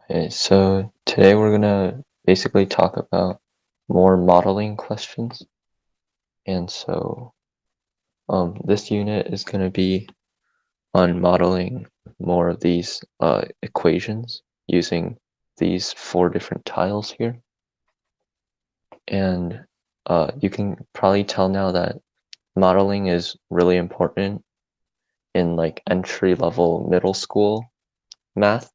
Okay, so today we're gonna basically talk about more modeling questions. And so this unit is gonna be on modeling more of these equations using these 4 different tiles here. And you can probably tell now that modeling is really important in like entry-level middle school math.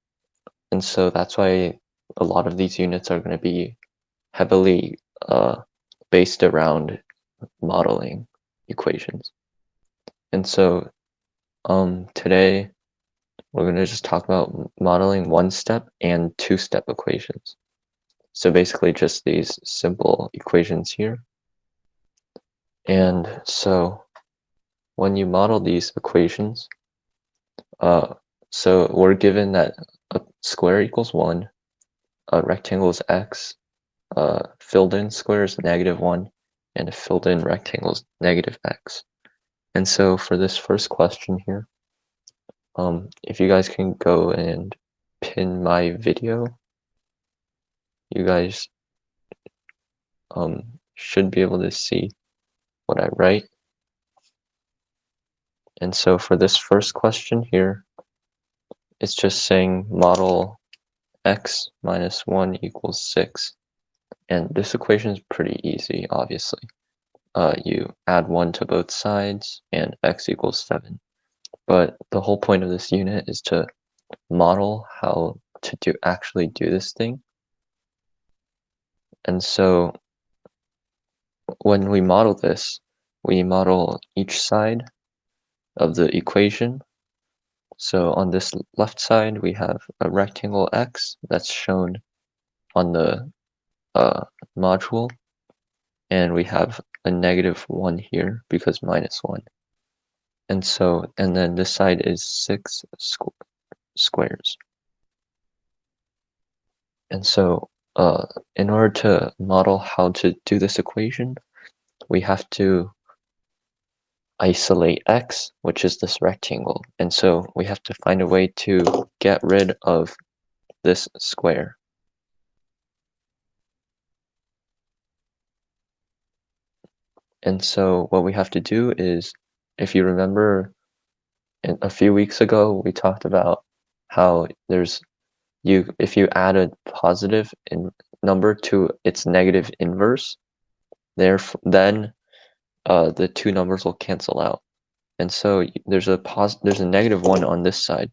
And so that's why a lot of these units are going to be heavily based around modeling equations. And so today we're going to just talk about modeling one-step and two-step equations. So basically just these simple equations here. And so when you model these equations, so we're given that a square equals 1, a rectangle is x, filled in square is -1, and a filled in rectangle is -x. And so for this first question here, if you guys can go and pin my video, you guys should be able to see what I write. And so for this first question here, it's just saying model x minus 1 equals 6. And this equation is pretty easy, obviously. You add 1 to both sides, and x equals 7. But the whole point of this unit is to model how to actually do this thing. And so when we model this, we model each side of the equation. So on this left side, we have a rectangle x that's shown on the module, and we have a -1 here because -1. And so, and then this side is 6 squares. And so in order to model how to do this equation, we have to isolate x, which is this rectangle. And so we have to find a way to get rid of this square. And so what we have to do is, if you remember, a few weeks ago, we talked about how if you add a positive number to its negative inverse, then the two numbers will cancel out. And so there's a -1 on this side.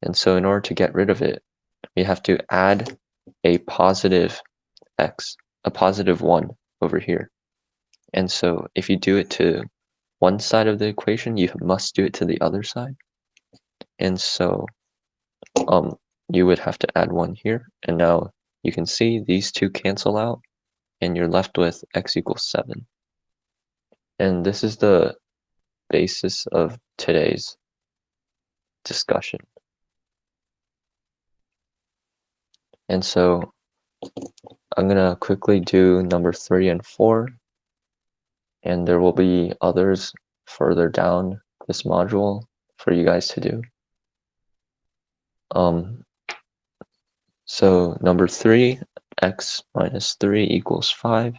And so in order to get rid of it, we have to add a positive x, a +1 over here. And so if you do it to one side of the equation, you must do it to the other side. And so you would have to add 1 here. And now you can see these two cancel out, and you're left with x equals 7. And this is the basis of today's discussion. And so I'm going to quickly do number 3 and 4, and there will be others further down this module for you guys to do. So number 3, x minus 3 equals 5.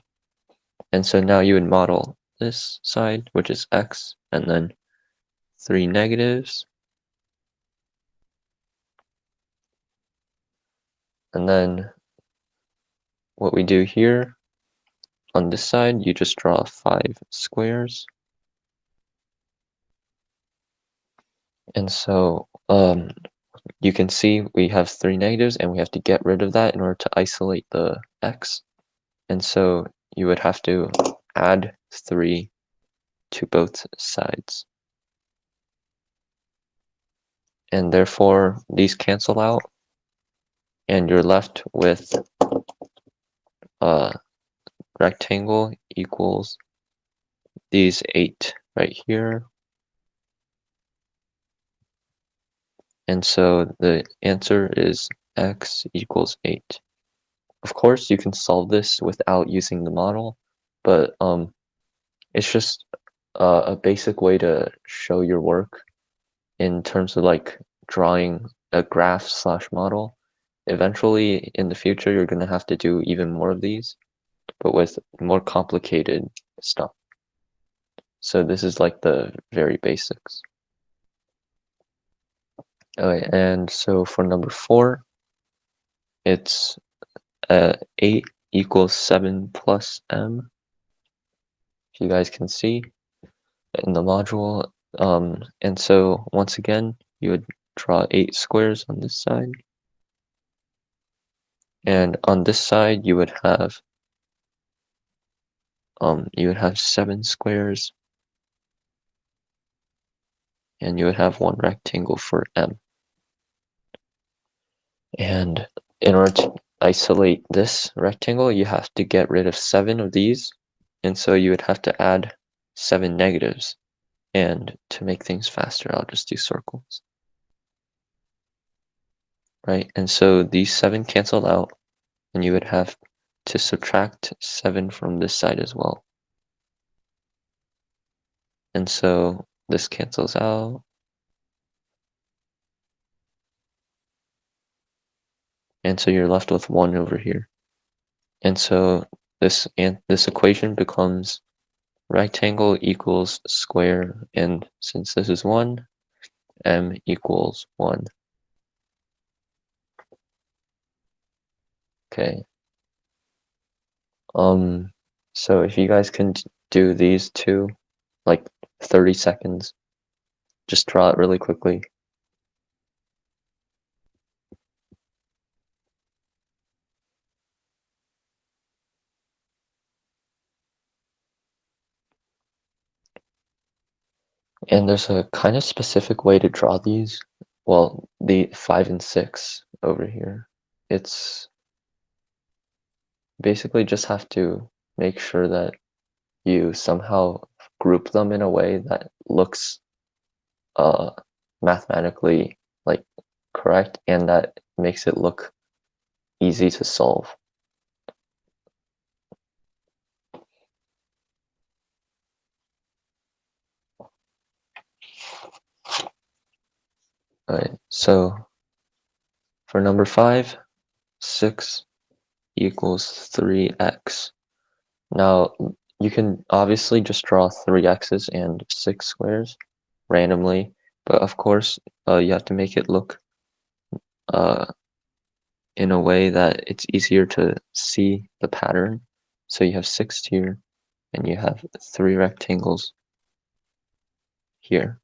And so now you would model this side, which is x, and then 3 negatives. And then what we do here, on this side, you just draw 5 squares. And so you can see we have 3 negatives, and we have to get rid of that in order to isolate the x. And so you would have to add 3 to both sides. And therefore, these cancel out, and you're left with rectangle equals these 8 right here. And so the answer is x equals 8. Of course, you can solve this without using the model, but it's just a basic way to show your work in terms of like drawing a graph/model. eventually in the future you're gonna have to do even more of these, but with more complicated stuff. So this is like the very basics. Okay, and so for number 4, it's 8 equals 7 plus m. If you guys can see in the module. And so once again, you would draw 8 squares on this side. And on this side, you would have 7 squares, and you would have 1 rectangle for m. And in order to isolate this rectangle, you have to get rid of 7 of these, and so you would have to add 7 negatives. And to make things faster, I'll just do circles. Right, and so these 7 cancel out, and you would have to subtract 7 from this side as well. And so this cancels out. And so you're left with 1 over here. And so this equation becomes rectangle equals square, and since this is 1, m equals 1. Okay. So if you guys can do these two, like 30 seconds, just draw it really quickly. And there's a kind of specific way to draw these. Well, the 5 and 6 over here. It's basically just have to make sure that you somehow group them in a way that looks mathematically like correct and that makes it look easy to solve. Alright, so for number 5, 6 equals 3x. Now you can obviously just draw 3 x's and 6 squares randomly, but of course you have to make it look in a way that it's easier to see the pattern. So you have 6 here, and you have 3 rectangles here.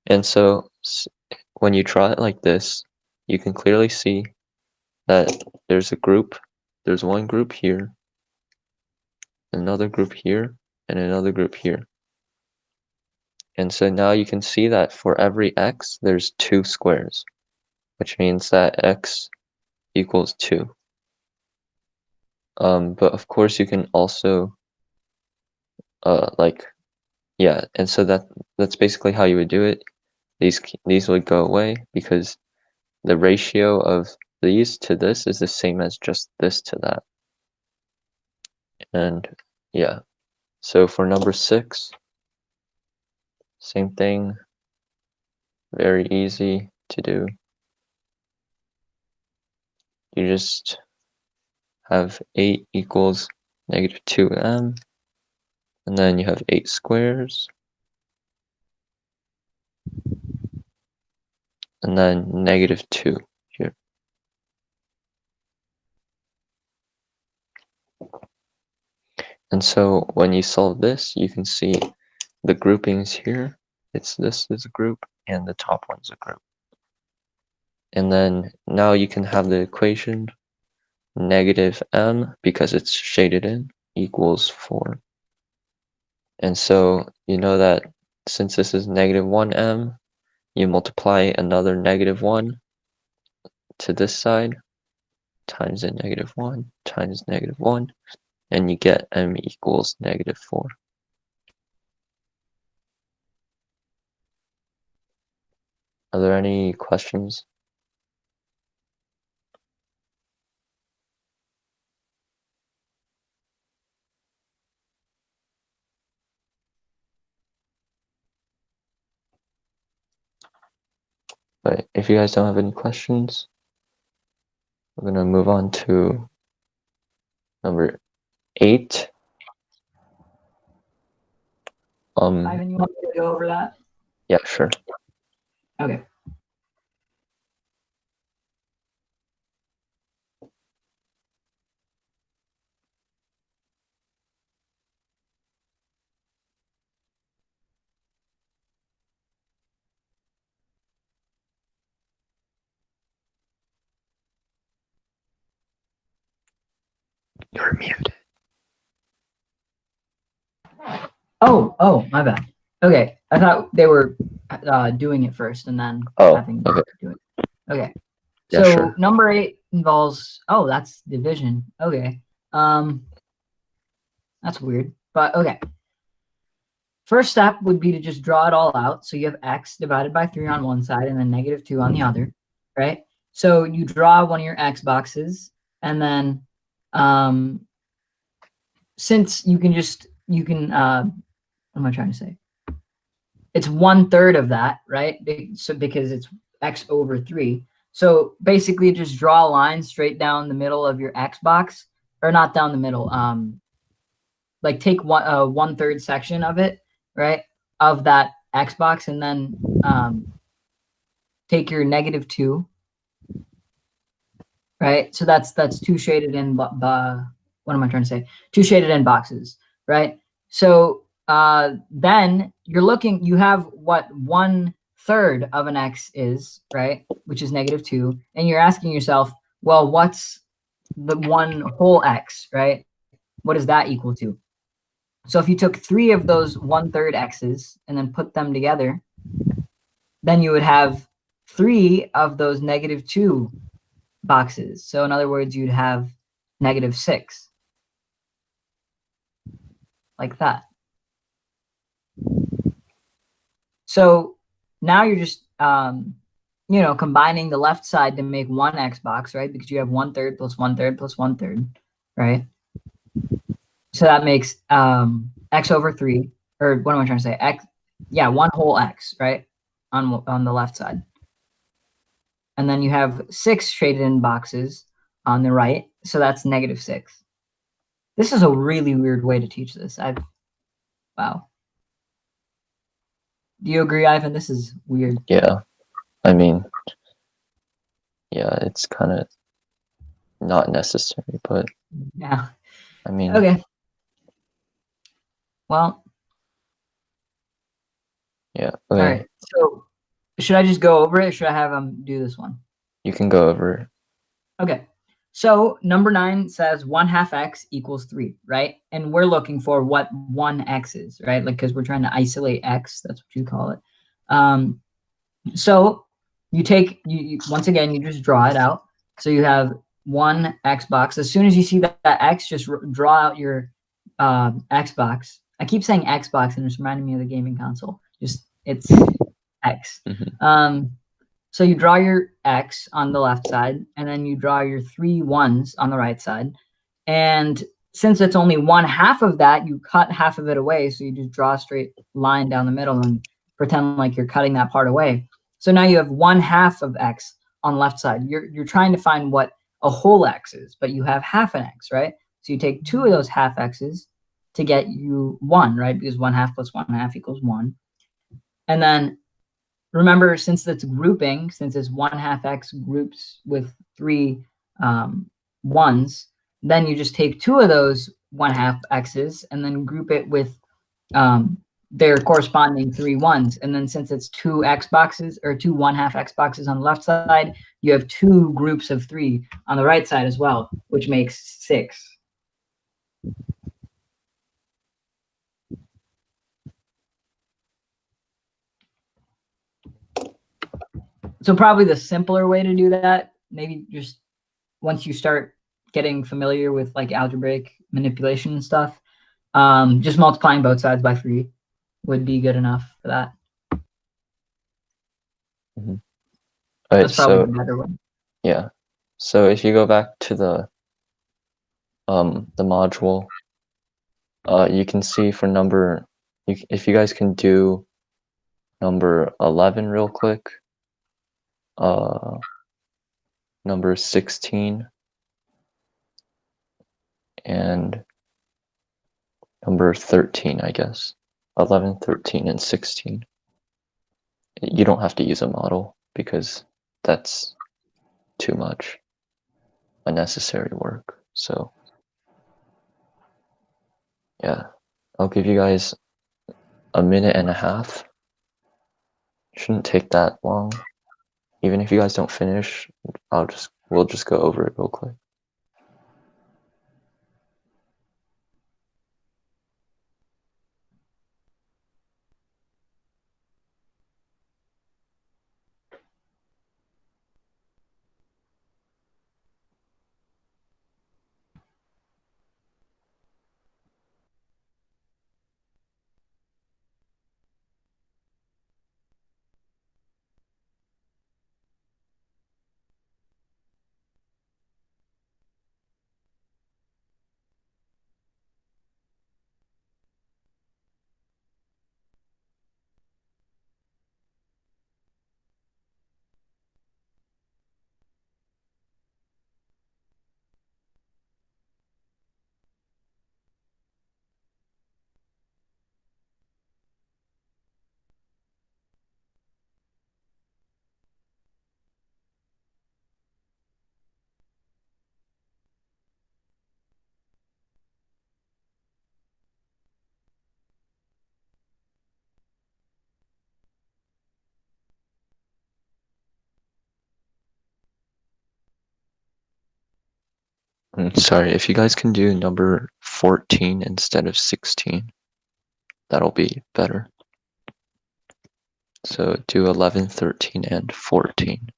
And so when you draw it like this, you can clearly see that there's one group here, another group here, and another group here. And so now you can see that for every x, there's 2 squares, which means that x equals 2. But of course you can also and so that's basically how you would do it. These would go away because the ratio of these to this is the same as just this to that. And yeah, so for number 6, same thing, very easy to do. You just have 8 equals negative 2m, and then you have 8 squares, and then negative 2 here. And so when you solve this, you can see the groupings here. This is a group, and the top one's a group. And then now you can have the equation negative m, because it's shaded in, equals 4. And so you know that since this is negative 1m, you multiply another negative 1 to this side, times a negative 1 times negative 1, and you get m equals negative 4. Are there any questions? But if you guys don't have any questions, We're gonna move on to number 8. Ivan, you want me to go over that? Yeah, sure. Okay. You're muted. Oh, my bad. Okay, I thought they were doing it first and then having Okay. do it. Okay. Yeah, So sure. number 8 involves that's division. Okay. That's weird. But okay. First step would be to just draw it all out. So you have x divided by 3 on one side and then -2 on the other, right? So you draw one of your x boxes, and then since you can what am I trying to say? It's 1/3 of that, right? So because it's x over 3. So basically just draw a line straight down the middle of your x box, or not down the middle. Like take 1/3 section of it, right? Of that x box, and then take your -2, right? So that's 2 shaded in what am I trying to say? 2 shaded in boxes, right? So then you have what 1/3 of an x is, right? Which is -2, and you're asking yourself, well, what's the 1 whole x, right? What does that equal to? So if you took 3 of those 1/3 x's and then put them together, then you would have 3 of those -2 boxes. So in other words, you'd have -6, like that. So now you're just combining the left side to make one x box, right? Because you have 1/3 plus 1/3 plus 1/3, right? So that makes x over 3, or what am I trying to say? X, yeah, 1 whole x, right? On the left side. And then you have 6 shaded in boxes on the right, so that's -6. This is a really weird way to teach this. Wow. Do you agree, Ivan? This is weird. Yeah. I mean, yeah, it's kind of not necessary, but Yeah. I mean, Okay. Well, yeah. all Okay. right. So should I just go over it, or should I have them do this one? You can go over it. Okay. So number 9 says 1/2 x equals 3, right? And we're looking for what 1x is, right? Like, because we're trying to isolate x. That's what you call it. So you take you once again, you just draw it out. So you have 1 x box. As soon as you see that x, just draw out your x box. I keep saying Xbox, and it's reminding me of the gaming console. Just it's x. Mhm. So you draw your x on the left side, and then you draw your 3 1s on the right side. And since it's only 1/2 of that, you cut half of it away. So you just draw a straight line down the middle and pretend like you're cutting that part away. So now you have 1/2 of x on the left side. You're trying to find what a whole x is, but you have half an x, right? So you take 2 of those half x's to get you 1, right? Because 1/2 plus 1/2 equals 1. And then remember, since it's grouping, since it's 1/2 x groups with 3 1s, then you just take 2 of those 1/2 x's and then group it with their corresponding 3 1s. And then since it's 2 x boxes, or 2 1/2 x boxes on the left side, you have 2 groups of 3 on the right side as well, which makes 6. So probably the simpler way to do that, maybe just once you start getting familiar with like algebraic manipulation and stuff, just multiplying both sides by 3 would be good enough for that. Mhm. All right, That's probably the better one. yeah. So if you go back to the module, you can see for number, if you guys can do number 11 real quick. number 16 and number 13, I guess. 11, 13, and 16. You don't have to use a model because that's too much unnecessary work. So yeah, I'll give you guys a minute and a half. Shouldn't take that long. Even if you guys don't finish, we'll just go over it real quick. Sorry, if you guys can do number 14 instead of 16, that'll be better. So do 11, 13, and 14.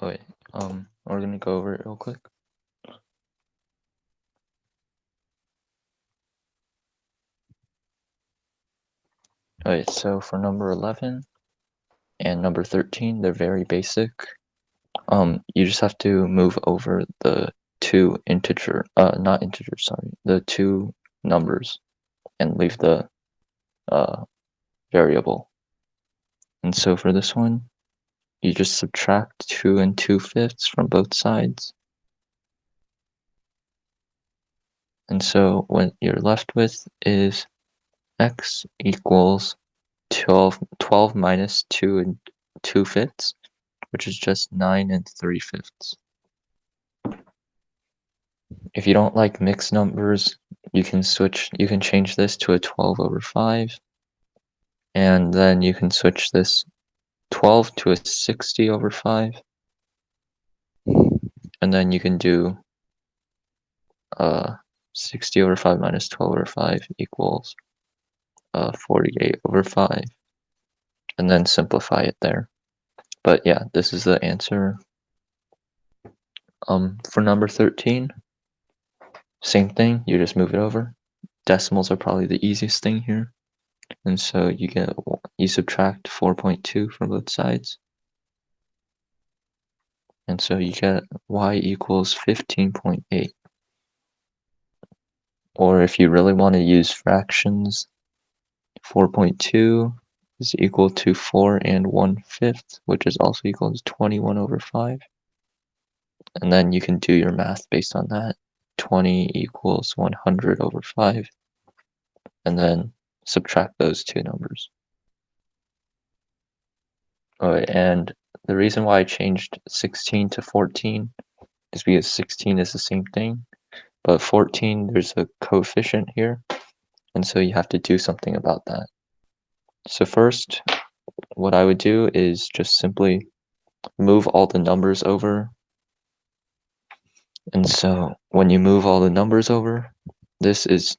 Oh wait, we're gonna go over it real quick. Alright, so for number 11 and number 13, they're very basic. You just have to move over the two not integer, sorry, the two numbers and leave the variable. And so for this one, you just subtract 2 and 2/5 from both sides. And so what you're left with is x equals 12 minus 2 and 2/5, which is just 9 and 3/5. If you don't like mixed numbers, you can change this to a 12 over 5, and then you can switch this 12 to a 60 over 5, and then you can do 60 over 5 minus 12 over 5 equals 48 over 5, and then simplify it there. But yeah, this is the answer. For number 13, same thing, you just move it over. Decimals are probably the easiest thing here. And so you subtract 4.2 from both sides. And so you get y equals 15.8. Or if you really want to use fractions, 4.2 is equal to 4 and 1/5, which is also equal to 21/5. And then you can do your math based on that. 20 equals 100/5. And then subtract those two numbers. And the reason why I changed 16 to 14 is because 16 is the same thing, but 14, there's a coefficient here, and so you have to do something about that. So first, what I would do is just simply move all the numbers over. And so when you move all the numbers over, this is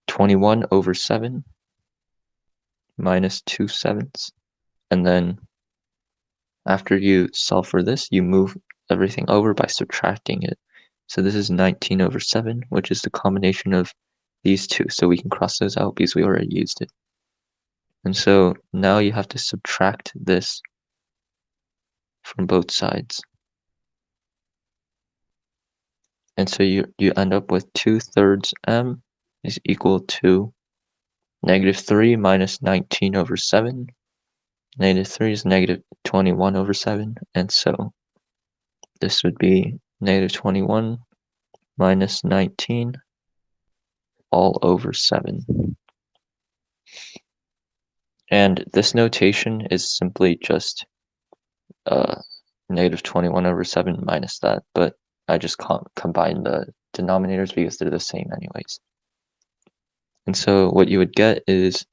21/7 minus 2/7. And then after you solve for this, you move everything over by subtracting it. So this is 19/7, which is the combination of these two. So we can cross those out because we already used it. And so now you have to subtract this from both sides. And so you end up with 2/3 m is equal to -3 minus 19/7. -3 is -21/7. And so this would be -21 minus 19 all over 7. And this notation is simply just -21/7 minus that, but I just can't combine the denominators because they're the same anyways. And so what you would get is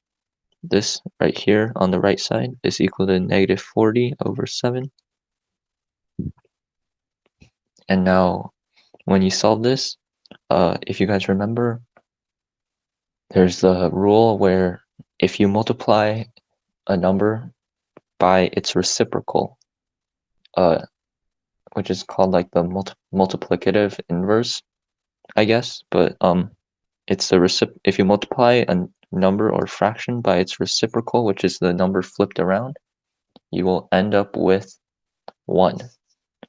this right here on the right side is equal to -40/7. And now when you solve this, if you guys remember, there's the rule where if you multiply a number by its reciprocal, which is called like the multiplicative inverse, I guess, but it's the if you multiply a number or fraction by its reciprocal, which is the number flipped around, you will end up with 1.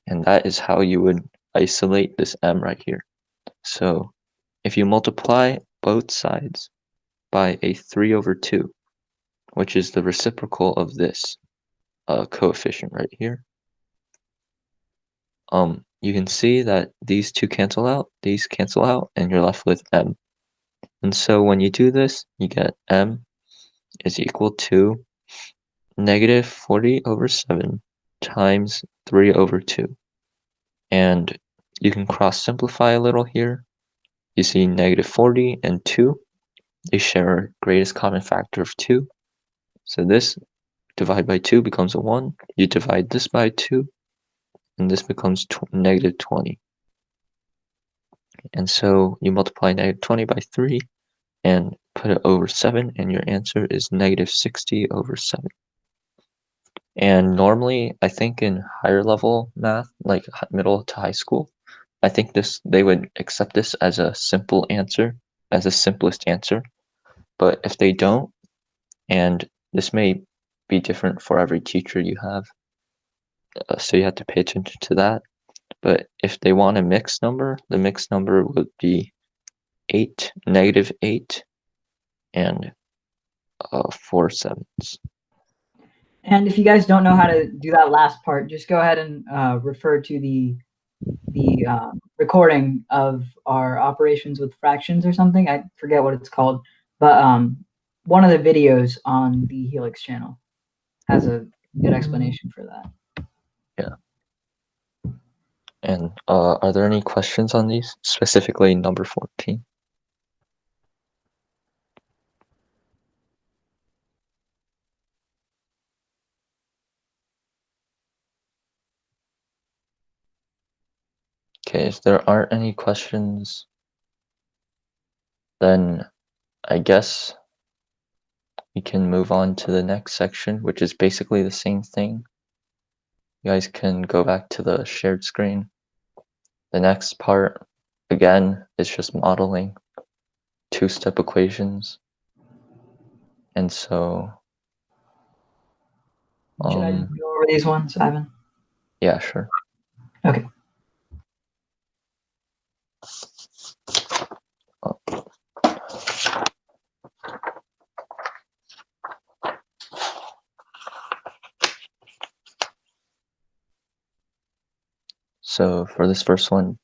And that is how you would isolate this m right here. So if you multiply both sides by a 3/2, which is the reciprocal of this coefficient right here, you can see that these two cancel out, these cancel out, and you're left with m. And so when you do this, you get m is equal to -40/7 times 3/2. And you can cross simplify a little here. You see -40 and 2, they share a greatest common factor of 2. So this divided by 2 becomes a 1. You divide this by 2, and this becomes -20. And so you multiply -20 by 3 and put it over 7, and your answer is -60/7. And normally, I think in higher level math, like middle to high school, I think they would accept this as a simple answer, as the simplest answer. But if they don't, and this may be different for every teacher you have, so you have to pay attention to that. But if they want a mixed number, the mixed number would be 8, -8, and 4/7. And if you guys don't know how to do that last part, just go ahead and refer to the recording of our operations with fractions or something. I forget what it's called, but one of the videos on the Helix channel has a good explanation for that. Yeah. And are there any questions on these, specifically number 14? Okay, if there aren't any questions, then I guess we can move on to the next section, which is basically the same thing. You guys can go back to the shared screen. The next part, again, is just modeling two-step equations. And so, Should I just go over these ones, Ivan? yeah, sure. Okay. So for this first one,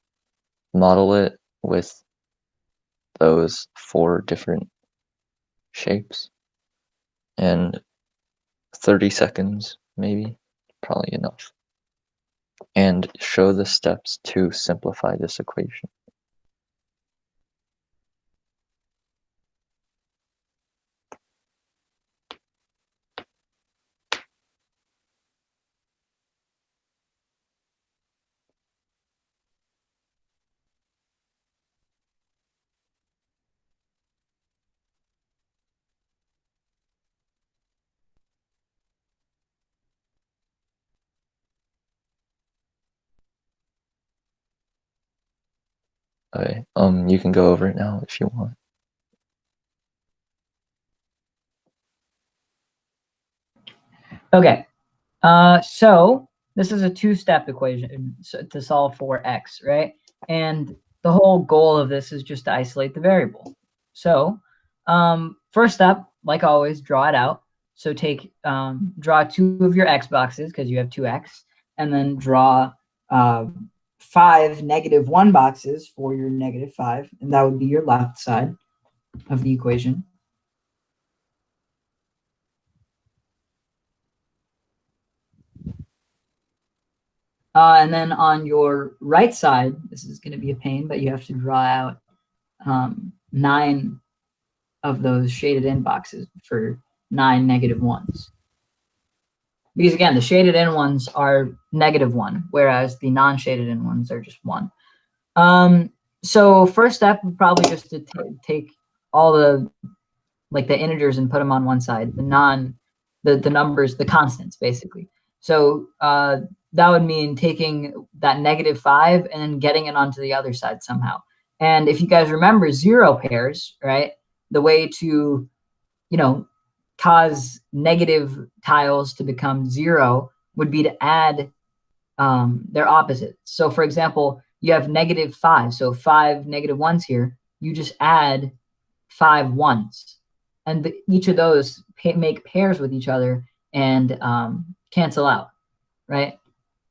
model it with those 4 different shapes, and 30 seconds maybe, probably enough. And show the steps to simplify this equation. Okay, you can go over it now if you want. Okay. So this is a two-step equation to solve for x, right? And the whole goal of this is just to isolate the variable. So first step, like always, draw it out. So draw 2 of your x boxes because you have 2x, and then draw 5 -1 boxes for your -5, and that would be your left side of the equation. And then on your right side, this is going to be a pain, but you have to draw out 9 of those shaded in boxes for 9 -1s. Because again, the shaded in ones are -1, whereas the non-shaded in ones are just 1. So first step would probably just to take all the integers and put them on one side, the numbers, the constants, basically. So that would mean taking that -5 and then getting it onto the other side somehow. And if you guys remember 0 pairs, right, the way to, cause negative tiles to become 0 would be to add their opposites. So for example, you have -5, so 5 -1s here, you just add 5 1s. And each of those make pairs with each other and cancel out, right?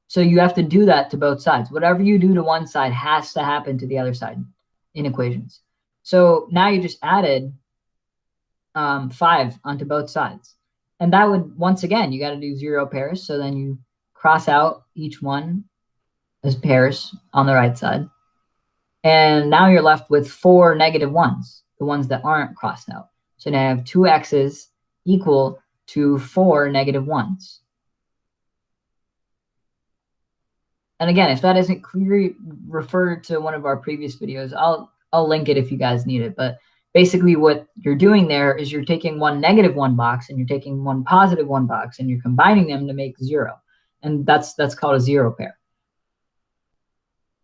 So you have to do that to both sides. Whatever you do to one side has to happen to the other side in equations. So now you just added 5 onto both sides. And that would, once again, you got to do 0 pairs. So then you cross out each one as pairs on the right side. And now you're left with 4 -1s, the ones that aren't crossed out. So now I have 2 x's equal to 4 -1s. And again, if that isn't clear, refer to one of our previous videos. I'll link it if you guys need it. But basically what you're doing there is you're taking one -1 box and you're taking one +1 box and you're combining them to make 0. And that's called a 0 pair.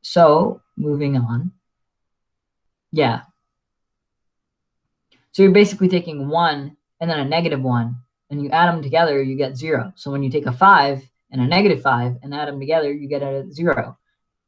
So moving on. Yeah. So you're basically taking 1 and then a -1, and you add them together, you get 0. So when you take a 5 and a -5 and add them together, you get a 0.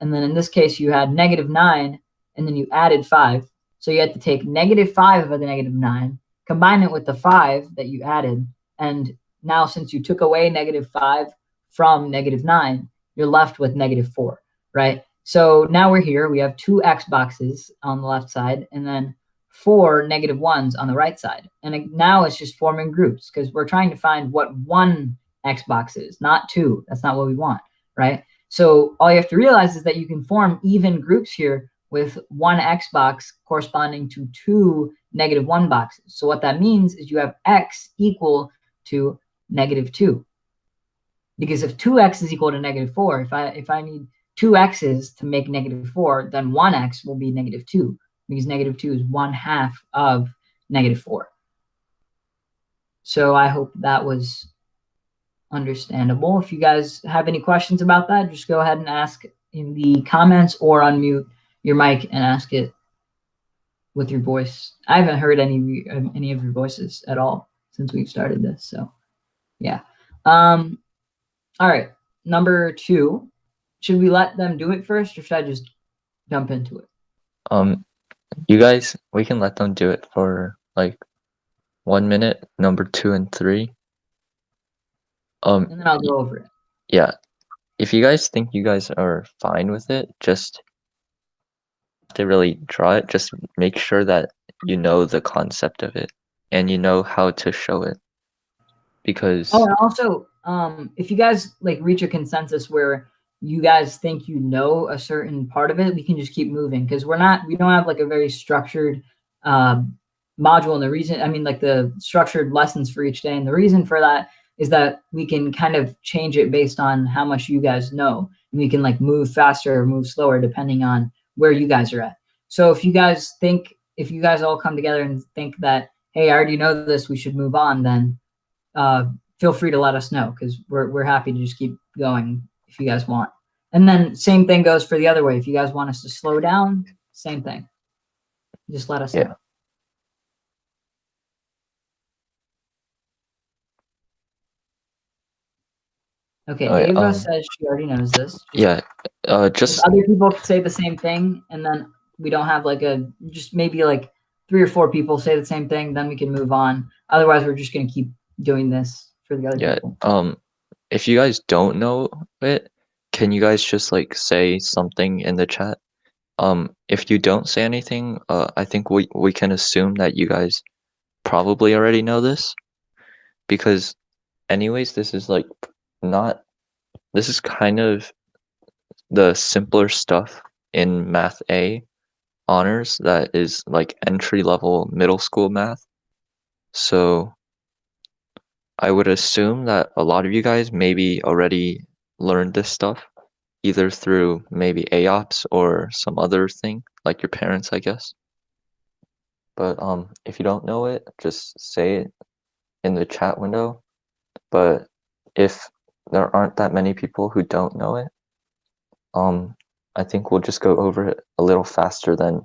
And then in this case, you had -9, and then you added 5. So you had to take -5 of the -9, combine it with the 5 that you added, and now since you took away -5 from -9, you're left with -4, right? So now we're here. We have 2 x boxes on the left side, and then 4 -1s on the right side. And now it's just forming groups because we're trying to find what 1 x box is, not 2. That's not what we want, right? So all you have to realize is that you can form even groups here with 1 x box corresponding to 2 -1 boxes. So what that means is you have x equal to -2. Because if 2x is equal to -4, if I need 2 x's to make -4, then 1x will be -2. Because -2 is 1/2 of -4. So I hope that was understandable. If you guys have any questions about that, just go ahead and ask in the comments or unmute your mic and ask it with your voice. I haven't heard any of your voices at all since we've started this. So yeah. All right. Number 2. Should we let them do it first or should I just jump into it? You guys, we can let them do it for like 1 minute, number 2 and 3. And then I'll go over it. Yeah. if you guys think you guys are fine with it, just to really draw it, just make sure that you know the concept of it and you know how to show it. Oh, Because and also, if you guys like reach a consensus where you guys think you know a certain part of it, we can just keep moving because we don't have like a very structured module. And the reason, I mean, like the structured lessons for each day. And the reason for that is that we can kind of change it based on how much you guys know. And we can like move faster or move slower depending on where you guys are at. So if you guys all come together and think that, hey, I already know this, we should move on, then feel free to let us know because we're happy to just keep going if you guys want. And then same thing goes for the other way. If you guys want us to slow down, same thing. Just let us yeah. know. Okay, Okay, Ava says she already knows this. yeah. If Just other people say the same thing, and then we don't have like just maybe like 3 or 4 people say the same thing, then we can move on. Otherwise, we're just gonna keep doing this for the other yeah. people. If you guys don't know it, can you guys just like say something in the chat? If you don't say anything, I think we can assume that you guys probably already know this because anyways, this is like not this is kind of the simpler stuff in Math A honors that is like entry level middle school math. So I would assume that a lot of you guys maybe already learned this stuff either through maybe AOPS or some other thing, like your parents, I guess. But if you don't know it, just say it in the chat window. But if there aren't that many people who don't know it, I think we'll just go over it a little faster than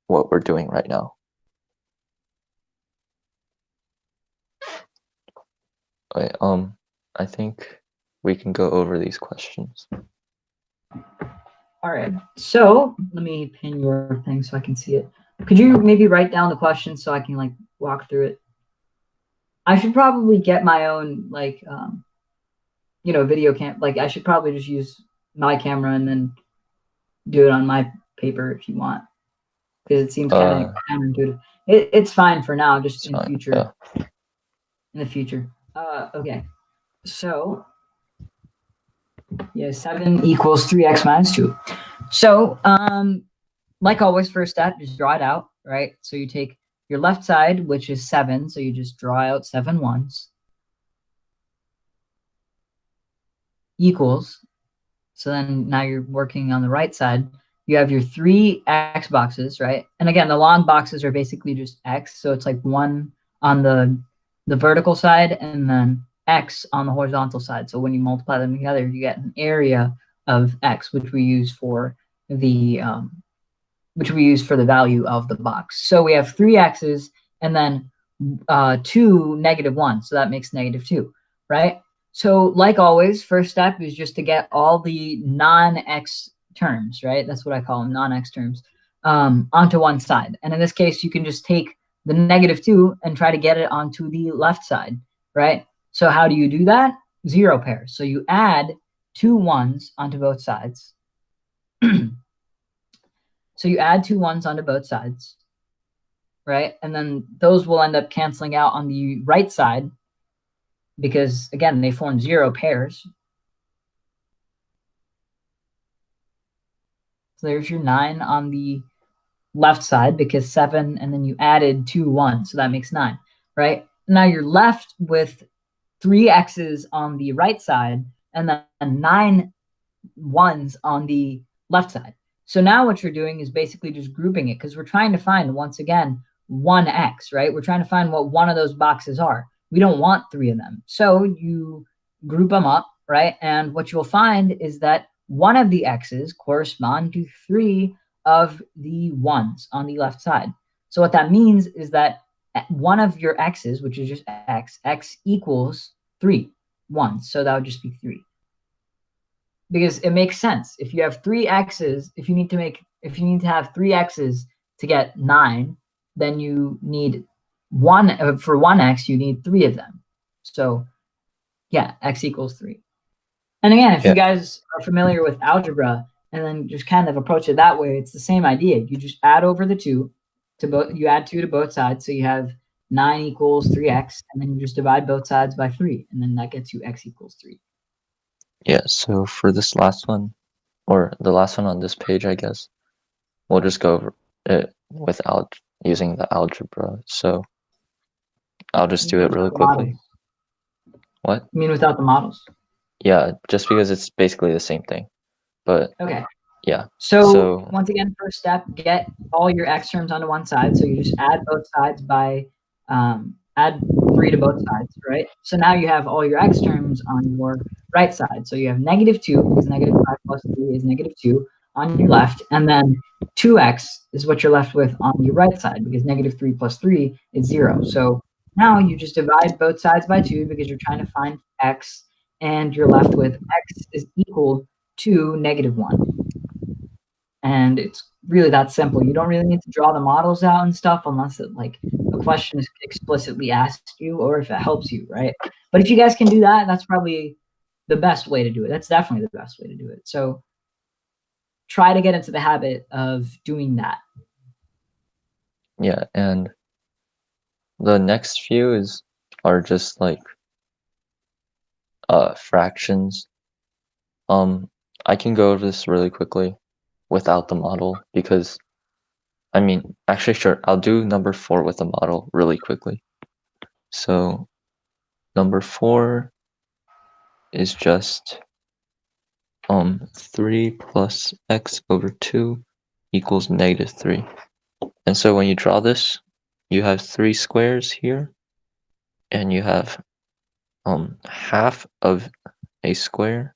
what we're doing right now. Okay, I think we can go over these questions. All right. So let me pin your thing so I can see it. Could you maybe write down the questions so I can like walk through it? I should probably get my own like video cam. Like I should probably just use my camera and then do it on my paper if you want, because it seems kind of counterintuitive. It's fine for now, just in fine, future. yeah. In the future. Okay. So yeah, 7 equals 3x minus 2. So like always, first step, just draw it out, right? So you take your left side, which is 7, so you just draw out 7 ones, equals. So then now you're working on the right side. You have your 3 x boxes, right? And again, the long boxes are basically just x, so it's like 1 on the vertical side and then x on the horizontal side. So when you multiply them together, you get an area of x, which we use for the value of the box. So we have 3 x's and then 2 negative 1. So that makes negative 2, right? So like always, first step is just to get all the non-x terms, right? That's what I call them, non-x terms, onto one side. And in this case, you can just take the negative 2 and try to get it onto the left side, right? So how do you do that? 0 pairs. So you add 2 ones onto both sides. So you add 2 ones onto both sides, right? And then those will end up canceling out on the right side because, again, they form 0 pairs. So there's your 9 on the left side because 7, and then you added 2 1, so that makes 9, right? Now you're left with 3 x's on the right side and then 9 ones on the left side. So now what you're doing is basically just grouping it because we're trying to find, once again, 1x, right? We're trying to find what one of those boxes are. We don't want 3 of them. So you group them up, right? And what you'll find is that one of the x's correspond to 3 of the ones on the left side. So what that means is that one of your x's, which is just x equals 3 ones. So that would just be 3. Because it makes sense. If you have 3 x's, if you need to have 3 x's to get 9, then you need for 1x, you need 3 of them. So yeah, x equals 3. And again, if you Yeah. guys are familiar with algebra and then just kind of approach it that way, it's the same idea. You just add over the 2 to both, you add 2 to both sides. So you have 9 equals 3x, and then you just divide both sides by 3, and then that gets you x equals 3. Yeah, so for this last one, or the last one on this page, I guess, we'll just go over it without using the algebra. So I'll just do it Without really the quickly. models. What? You mean without the models? Yeah, just because it's basically the same thing. But Okay. yeah. So So once again, first step, get all your x terms onto one side. So you just add both sides by, add 3 to both sides, right? So now you have all your x terms on your right side. So you have -2, because -5 plus 3 is -2 on your left. And then 2x is what you're left with on your right side, because -3 plus 3 is 0. So now you just divide both sides by 2 because you're trying to find x, and you're left with x is equal to -1. And it's really that simple. You don't really need to draw the models out and stuff unless it, like, a question is explicitly asked you, or if it helps you, right? But if you guys can do that, that's probably the best way to do it. That's definitely the best way to do it. So try to get into the habit of doing that. yeah, and the next few are just like fractions. I can go over this really quickly without the model because I mean, actually sure, I'll do number 4 with the model really quickly. So number 4 is just 3 plus x over 2 equals -3. And so when you draw this, you have 3 squares here, and you have half of a square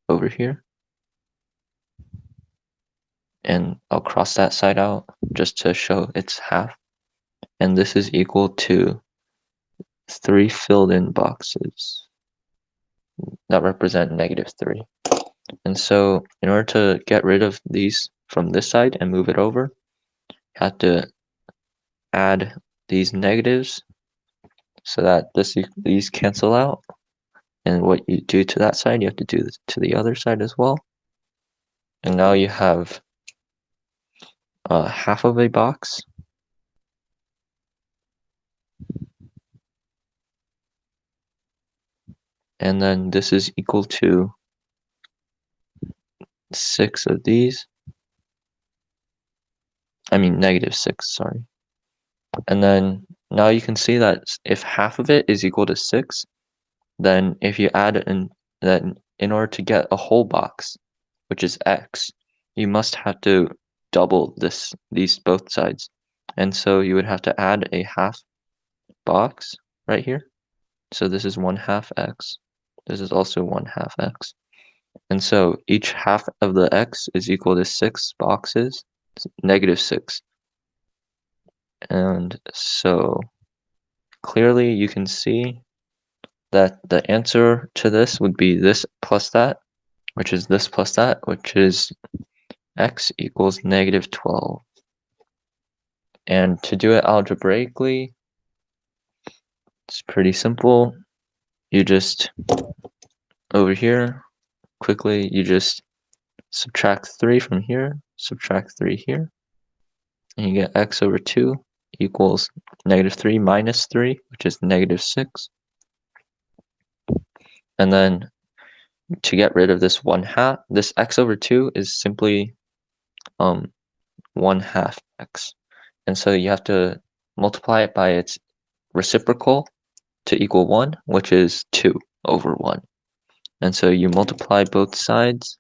over here, and I'll cross that side out just to show it's half, and this is equal to 3 filled in boxes that represent -3. And so in order to get rid of these from this side and move it over, you have to add these negatives so that these cancel out. And what you do to that side, you have to do this to the other side as well. And now you have half of a box. And then this is equal to 6 of these. I mean, -6, sorry. And then now you can see that if half of it is equal to 6, then if you add in, then in order to get a whole box, which is x, you must have to double these both sides. And so you would have to add a half box right here. So this is 1/2 x. This is also 1/2 x. And so each half of the x is equal to 6 boxes, -6. And so clearly you can see that the answer to this would be this plus that, which is this plus that, which is x equals -12. And to do it algebraically, it's pretty simple. You just, over here, quickly, you just subtract 3 from here, subtract 3 here, and you get x over 2 equals -3 minus 3, which is -6. And then to get rid of this 1/2, this x over 2 is simply 1/2 x. And so you have to multiply it by its reciprocal to equal 1, which is 2 over 1. And so you multiply both sides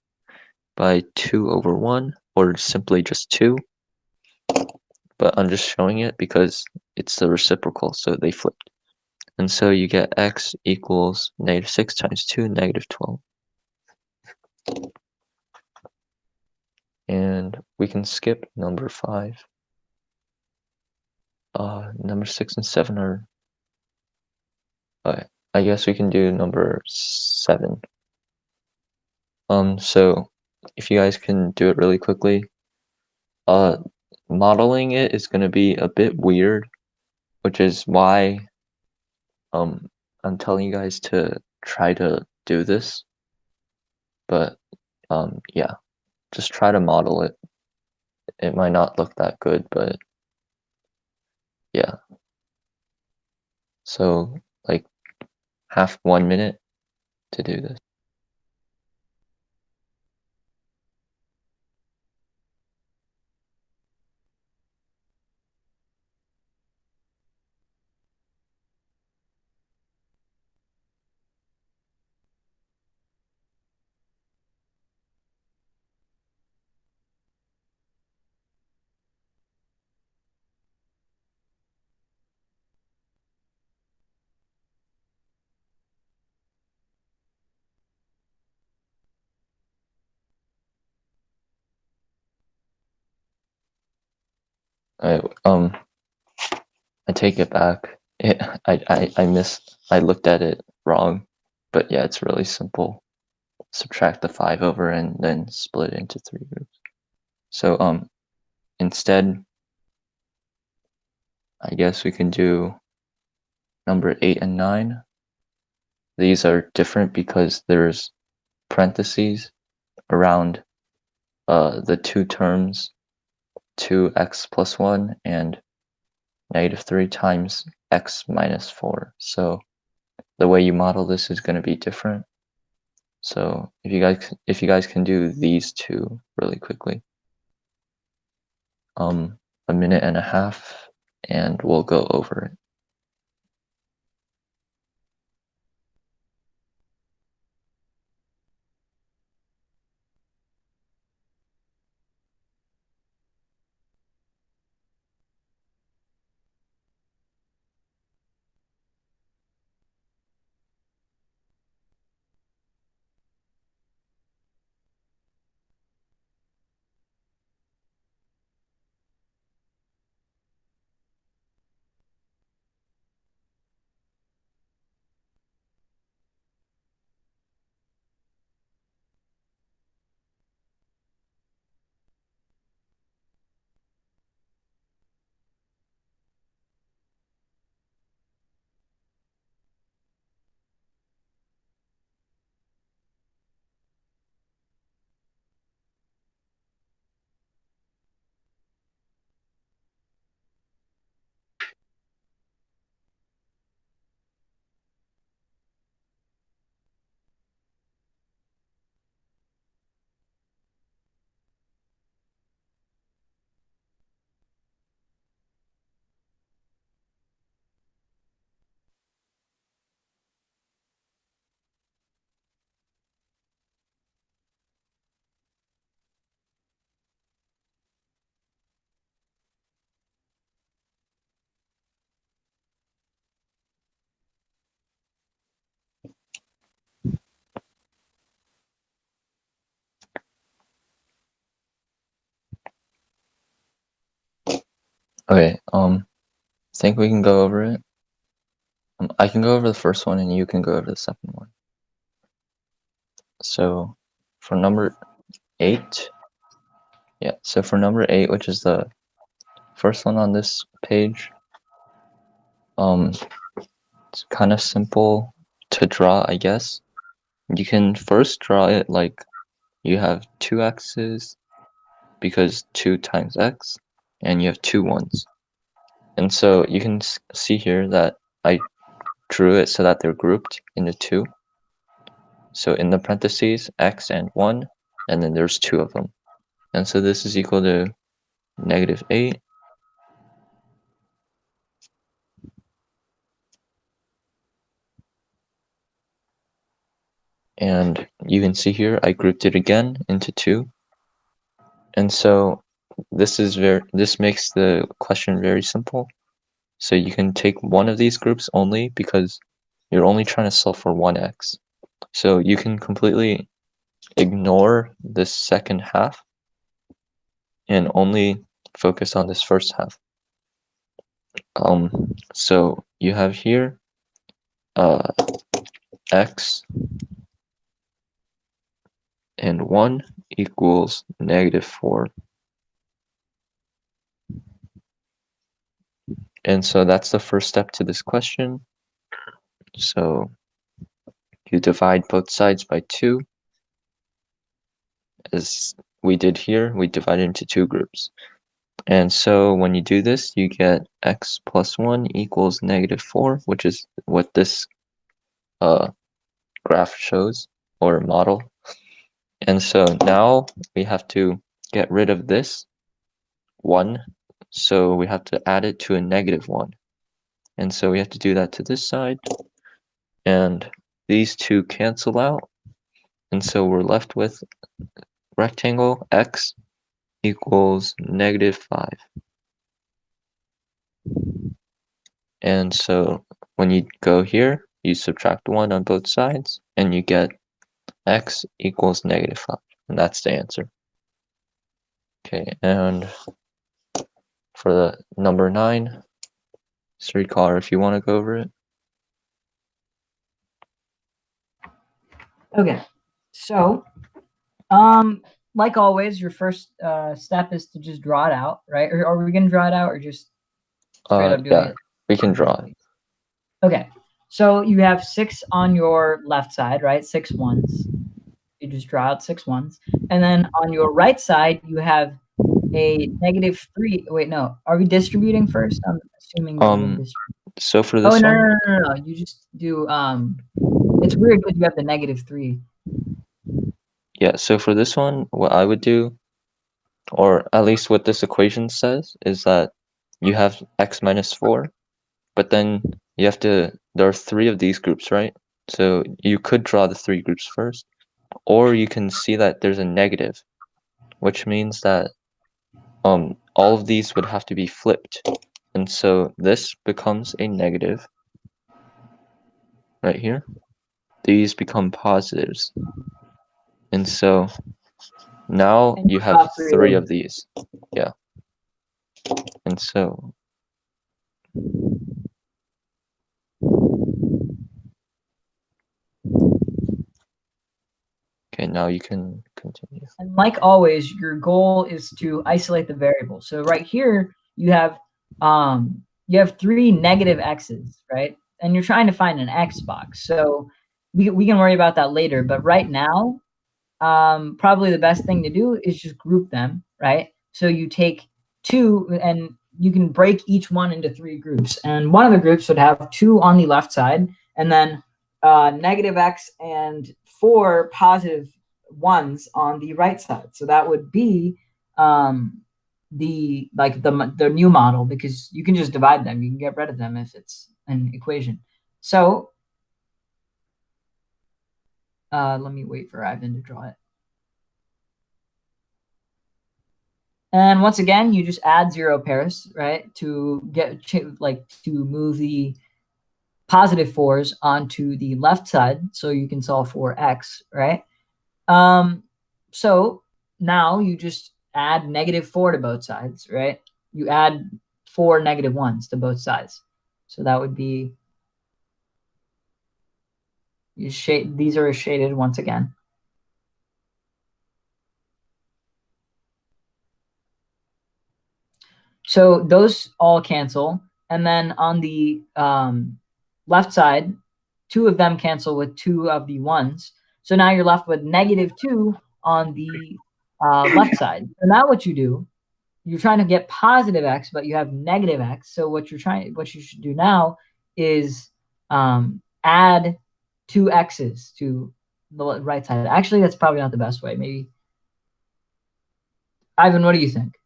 by 2 over 1, or simply just 2. But I'm just showing it because it's the reciprocal, so they flipped. And so you get x equals -6 times 2, -12. And we can skip number 5. Number 6 and 7 are... I guess we can do number 7. So if you guys can do it really quickly, modeling it is going to be a bit weird, which is why I'm telling you guys to try to do this. but yeah, just try to model it. It might not look that good, but yeah. So like half 1 minute to do this. I I take it back. I looked at it wrong, but yeah, it's really simple. Subtract the 5 over and then split it into 3 groups. So instead, I guess we can do number 8 and 9. These are different because there's parentheses around the two terms 2x plus 1 and -3 times x minus 4. So the way you model this is going to be different. So if you guys can do these two really quickly, a minute and a half, and we'll go over it. Okay, think we can go over it. I can go over the first one and you can go over the second one. So for number 8, yeah, so for number 8, which is the first one on this page, it's kind of simple to draw, I guess. You can first draw it like you have 2 x's because 2 times x, and you have 2 ones. And so you can see here that I drew it so that they're grouped into 2. So in the parentheses, x and 1, and then there's 2 of them. And so this is equal to -8. And you can see here, I grouped it again into 2. And so this makes the question very simple. So you can take one of these groups only because you're only trying to solve for 1x. So you can completely ignore this second half and only focus on this first half. So you have here x and 1 equals -4. And so that's the first step to this question. So you divide both sides by 2, as we did here, we divide it into two groups. And so when you do this, you get x plus 1 equals -4, which is what this graph shows, or model. And so now we have to get rid of this 1, so we have to add it to a -1. And so we have to do that to this side, and these two cancel out, and so we're left with rectangle x equals -5. And so when you go here, you subtract 1 on both sides, and you get x equals -5, and that's the answer. Okay, and for the number 9, Sreekar, if you want to go over it. Okay, so like always, your first step is to just draw it out, right? Or are we gonna draw it out, or just straight up doing Yeah, it? we can draw it. Okay, so you have 6 on your left side, right? 6 ones. You just draw out 6 ones, and then on your right side you have a -3. Wait, no. Are we distributing first? I'm assuming we're gonna distribute. So for Oh this no, one, no, no, no, no. You just do it's weird because you have the -3. yeah, so for this one, what I would do, or at least what this equation says, is that you have x minus 4, but then you have to, there are 3 of these groups, right? So you could draw the 3 groups first, or you can see that there's a negative, which means that all of these would have to be flipped. And so this becomes a negative right here. These become positives. And so now And you you have draw 3 of 3 those. of these. Yeah. And so okay, now you can continue. And like always, your goal is to isolate the variable. So right here you have 3 negative x's, right? And you're trying to find an x box. So we can worry about that later, but right now probably the best thing to do is just group them, right? So you take 2 and you can break each one into 3 groups. And one of the groups would have 2 on the left side, and then -x and 4 positive ones on the right side. So that would be the new model, because you can just divide them. You can get rid of them if it's an equation. So let me wait for Ivan to draw it. And once again, you just add 0 pairs, right, to get to move the positive 4s onto the left side, so you can solve for x, right? So now you just add -4 to both sides, right? You add 4 -1s to both sides. So that would be, these are shaded once again. So those all cancel. And then on the left side, 2 of them cancel with 2 of the 1s. So now you're left with -2 on the left side. So now what you do, you're trying to get positive x, but you have negative x. So what you should do now is add 2 x's to the right side. Actually, that's probably not the best way. Maybe. Ivan, what do you think?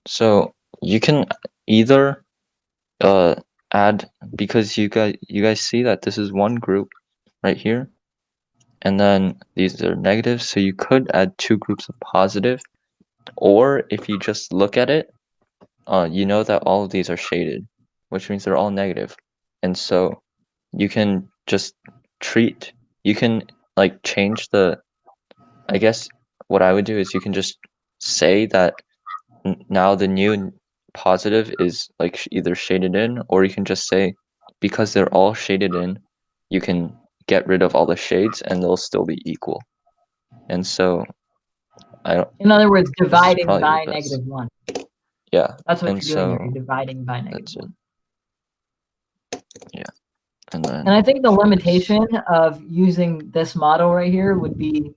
So you can either add, because you guys see that this is one group right here, and then these are negatives, so you could add 2 groups of positive, or if you just look at it, you know that all of these are shaded, which means they're all negative. And so you can just you can like change the, I guess what I would do is you can just say that now the new positive is like either shaded in, or you can just say, because they're all shaded in, you can get rid of all the shades and they'll still be equal. And so In other words, this is dividing probably the by best. -1. Yeah. That's what And you're doing here. so You're dividing by that's it. -1. Yeah. And then And I think the limitation of using this model right here would be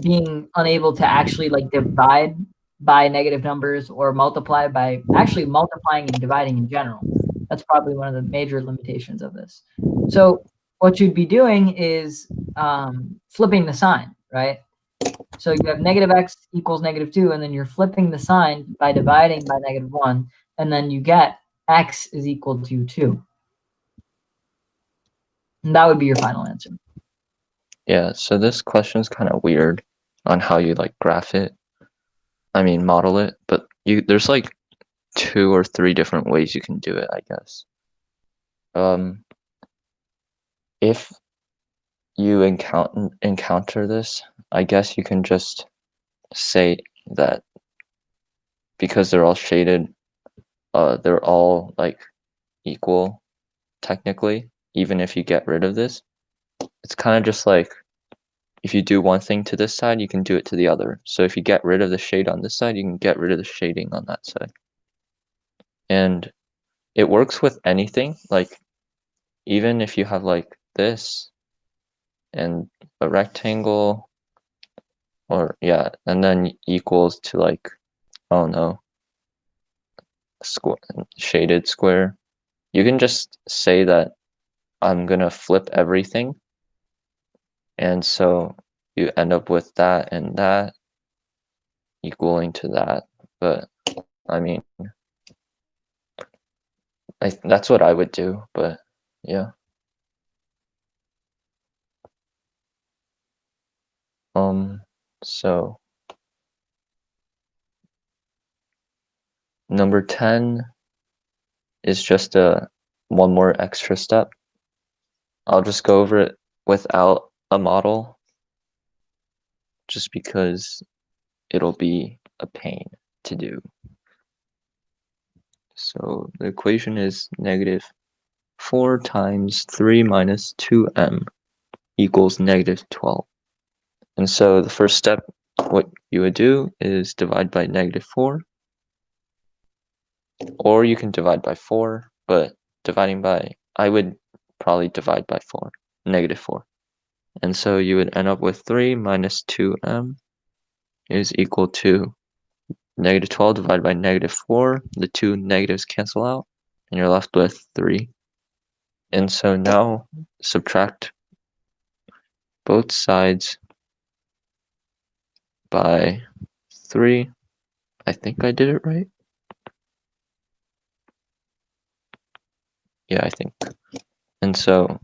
being unable to actually like divide by negative numbers or multiply by actually multiplying and dividing in general. That's probably one of the major limitations of this. So what you'd be doing is flipping the sign, right? So you have negative x equals -2, and then you're flipping the sign by dividing by -1, and then you get x is equal to 2. And that would be your final answer. Yeah, so this question is kind of weird on how you like graph it. I mean, model it, but there's like 2 or 3 different ways you can do it, I guess. If you encounter this, I guess you can just say that because they're all shaded, they're all like equal technically, even if you get rid of this. It's kind of just like if you do one thing to this side, you can do it to the other. So if you get rid of the shade on this side, you can get rid of the shading on that side. And it works with anything, like even if you have like this and a rectangle, or yeah, and then equals to like, I don't know, shaded square. You can just say that I'm gonna flip everything, and so you end up with that and that equaling to that. But I mean, that's what I would do, but yeah. So number 10 is just one more extra step. I'll just go over it without a model, just because it'll be a pain to do. So the equation is -4 times 3 minus 2m equals -12. And so the first step, what you would do is divide by -4, or you can divide by 4, but I would probably divide by 4, -4. And so you would end up with 3 minus 2m is equal to -12 divided by -4. The two negatives cancel out, and you're left with 3. And so now subtract both sides by 3. I think I did it right. Yeah, I think. And so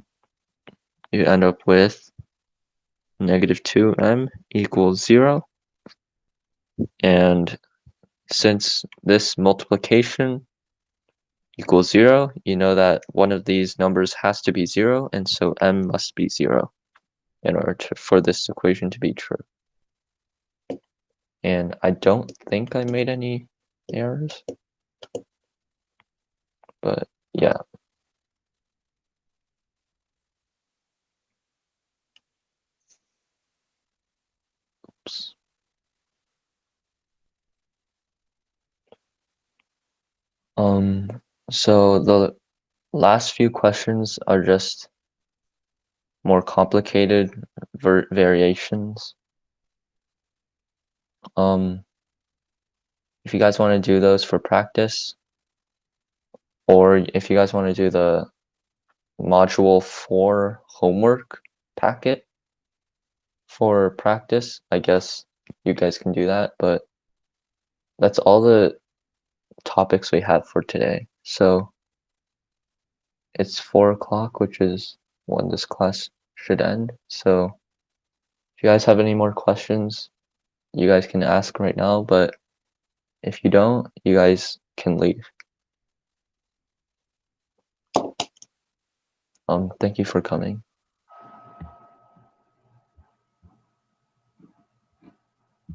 you end up with -2m equals 0. And since this multiplication equals 0, you know that one of these numbers has to be 0, and so m must be 0 in order for this equation to be true. And I don't think I made any errors, but yeah. Oops. So the last few questions are just more complicated variations. If you guys want to do those for practice, or if you guys want to do the module 4 homework packet for practice, I guess you guys can do that, but that's all the topics we have for today. So it's 4 o'clock, which is when this class should end. So if you guys have any more questions, you guys can ask right now, but if you don't, you guys can leave. Thank you for coming.